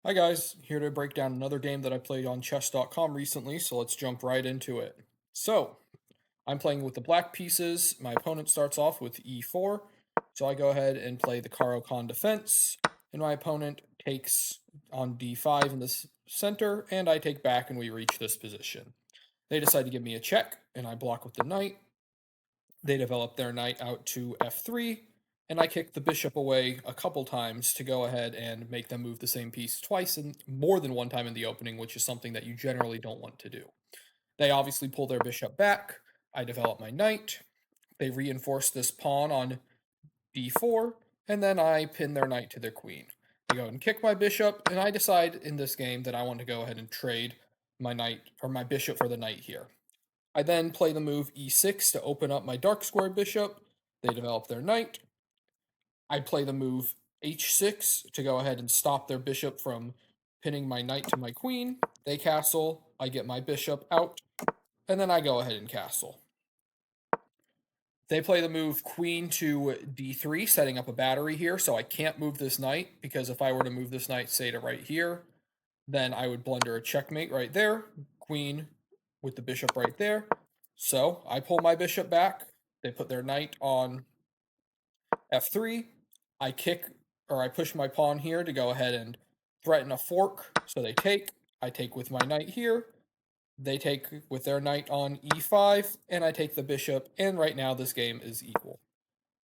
Hi guys, here to break down another game that I played on chess.com recently, so let's jump right into it. So, I'm playing with the black pieces. My opponent starts off with e4, so I go ahead and play the Caro-Kann defense, and my opponent takes on d5 in the center, and I take back and we reach this position. They decide to give me a check, and I block with the knight. They develop their knight out to f3, and I kick the bishop away a couple times to go ahead and make them move the same piece twice and more than one time in the opening, which is something that you generally don't want to do. They obviously pull their bishop back. I develop my knight. They reinforce this pawn on d4, and then I pin their knight to their queen. They go and kick my bishop, and I decide in this game that I want to go ahead and trade my knight or my bishop for the knight here. I then play the move e6 to open up my dark square bishop. They develop their knight. I play the move h6 to go ahead and stop their bishop from pinning my knight to my queen. They castle. I get my bishop out, and then I go ahead and castle. They play the move queen to d3, setting up a battery here, so I can't move this knight, because if I were to move this knight, say, to right here, then I would blunder a checkmate right there. Queen with the bishop right there. So I pull my bishop back. They put their knight on f3. I kick, or I push my pawn here to go ahead and threaten a fork. So they take. I take with my knight here. They take with their knight on e5, and I take the bishop, and right now this game is equal.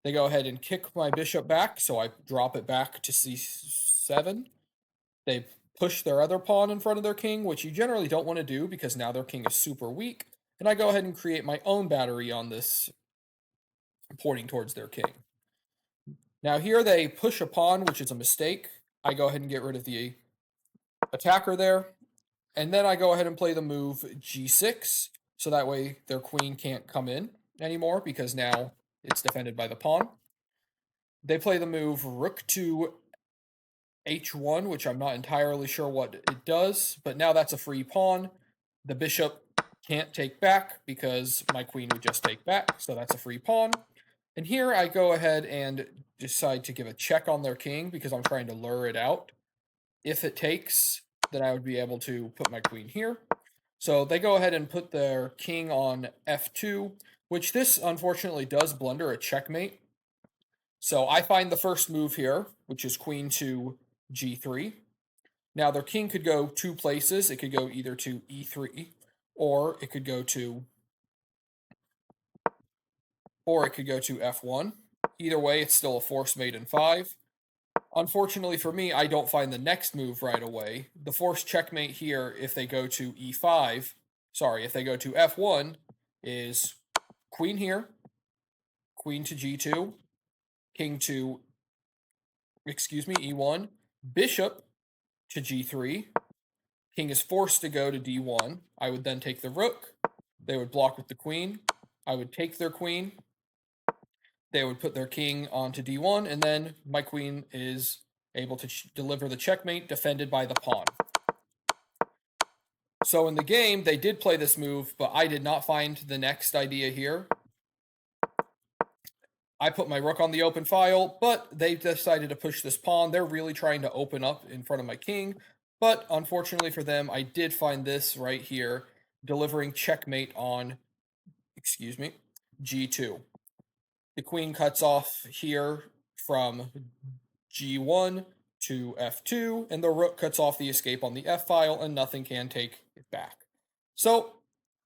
They go ahead and kick my bishop back, so I drop it back to c7. They push their other pawn in front of their king, which you generally don't want to do because now their king is super weak. And I go ahead and create my own battery on this, pointing towards their king. Now here they push a pawn, which is a mistake. I go ahead and get rid of the attacker there. And then I go ahead and play the move g6, so that way their queen can't come in anymore because now it's defended by the pawn. They play the move rook to h1, which I'm not entirely sure what it does, but now that's a free pawn. The bishop can't take back because my queen would just take back, so that's a free pawn. And here I go ahead and decide to give a check on their king because I'm trying to lure it out. If it takes, then I would be able to put my queen here. So they go ahead and put their king on f2, which this unfortunately does blunder a checkmate. So I find the first move here, which is queen to g3. Now their king could go two places. It could go either to e3, or it could go to f1. Either way, it's still a forced mate in 5. Unfortunately for me, I don't find the next move right away. The forced checkmate here, if they go to e5, if they go to f1, is queen here, queen to g2, king to, e1, bishop to g3, king is forced to go to d1. I would then take the rook. They would block with the queen. I would take their queen. They would put their king onto d1, and then my queen is able to deliver the checkmate defended by the pawn. So in the game, they did play this move, but I did not find the next idea here. I put my rook on the open file, but they decided to push this pawn. They're really trying to open up in front of my king, but unfortunately for them, I did find this right here, delivering checkmate on, g2. The queen cuts off here from g1 to f2, and the rook cuts off the escape on the f file, and nothing can take it back. So,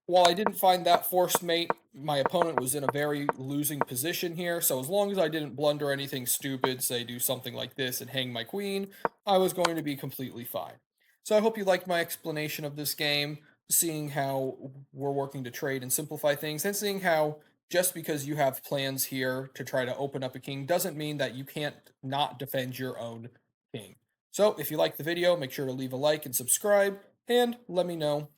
while I didn't find that forced mate, my opponent was in a very losing position here, so as long as I didn't blunder anything stupid, say do something like this and hang my queen, I was going to be completely fine. So I hope you liked my explanation of this game, seeing how we're working to trade and simplify things, and seeing how just because you have plans here to try to open up a king doesn't mean that you can't not defend your own king. So if you liked the video, make sure to leave a like and subscribe, and let me know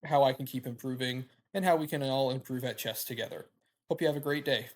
how I can keep improving and how we can all improve at chess together. Hope you have a great day.